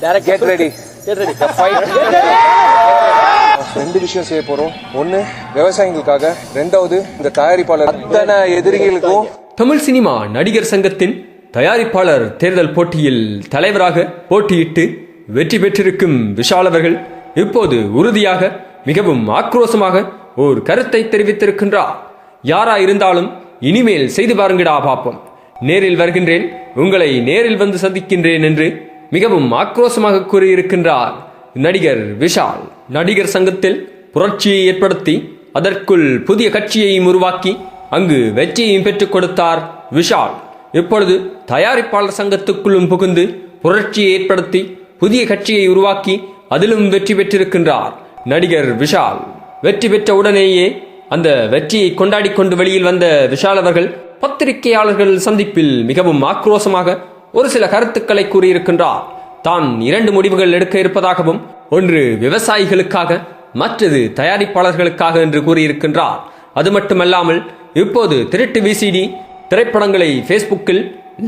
Get ready. The fight. ரெண்டு விஷயம் செய்ய போறோம். ஒன்னு விவசாயிகளுக்காக, ரெண்டாவது இந்த தயாரிப்பாளர் அத்தனை எதிரிகளுக்கும். தமிழ் சினிமா நடிகர் சங்கத்தின் தயாரிப்பாளர் தேர்தல் போட்டியில் தலைவராக போட்டியிட்டு வெற்றி பெற்றிருக்கும் விஷால் அவர்கள் இப்போது உறுதியாக மிகவும் ஆக்ரோஷமாக ஒரு கருத்தை தெரிவித்திருக்கின்றார். யாரா இருந்தாலும் இனிமேல் செய்து பாருங்கடா பாப்போம், நேரில் வருகின்றேன், உங்களை நேரில் வந்து சந்திக்கின்றேன் என்று மிகவும் ஆக்ரோஷமாக கூறியிருக்கின்றார் நடிகர் விஷால். நடிகர் சங்கத்தில் புரட்சியை ஏற்படுத்தி அதற்குள் புதிய கட்சியையும் உருவாக்கி அங்கு வெற்றியையும் பெற்றுக் கொடுத்தார் விஷால். இப்பொழுது தயாரிப்பாளர் சங்கத்துக்குள்ளும் புகுந்து புரட்சியை ஏற்படுத்தி புதிய கட்சியை உருவாக்கி அதிலும் வெற்றி பெற்றிருக்கின்றார் நடிகர் விஷால். வெற்றி பெற்ற உடனேயே அந்த வெற்றியை கொண்டாடி கொண்டு வெளியில் வந்த விஷால் அவர்கள் பத்திரிகையாளர்கள் சந்திப்பில் மிகவும் ஆக்ரோஷமாக ஒரு சில கருத்துக்களை கூறியிருக்கின்றார். தான் 2 முடிவுகள் எடுக்க இருப்பதாகவும், ஒன்று விவசாயிகளுக்காக, மற்றது தயாரிப்பாளர்களுக்காக என்று கூறியிருக்கின்றார். அது மட்டுமல்லாமல் இப்போது திருட்டு விசிடி திரைப்படங்களை பேஸ்புக்கில்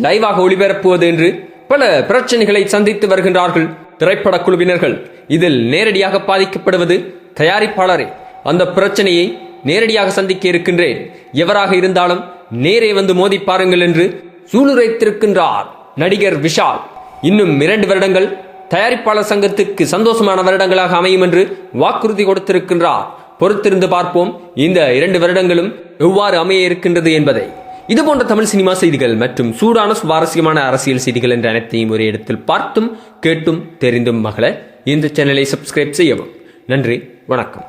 லைவாக ஒளிபரப்புவது என்று பல பிரச்சனைகளை சந்தித்து வருகின்றார்கள் திரைப்பட குழுவினர்கள். இதில் நேரடியாக பாதிக்கப்படுவது தயாரிப்பாளரே. அந்த பிரச்சனையை நேரடியாக சந்திக்க இருக்கின்றேன், எவராக இருந்தாலும் நேரே வந்து மோதி பாருங்கள் என்று சூளுரைத்திருக்கின்றார் நடிகர் விஷால். இன்னும் 2 வருடங்கள் தயாரிப்பாளர் சங்கத்துக்கு சந்தோஷமான வருடங்களாக அமையும் என்று வாக்குறுதி கொடுத்திருக்கின்றார். பொறுத்திருந்து பார்ப்போம் இந்த 2 வருடங்களும் எவ்வாறு அமைய இருக்கின்றது என்பதை. இதுபோன்ற தமிழ் சினிமா செய்திகள் மற்றும் சூடான சுவாரஸ்யமான அரசியல் செய்திகள் என்ற அனைத்தையும் ஒரு இடத்தில் பார்த்தும் கேட்டும் தெரிந்தும் மகள இந்த சேனலை சப்ஸ்கிரைப் செய்யவும். நன்றி, வணக்கம்.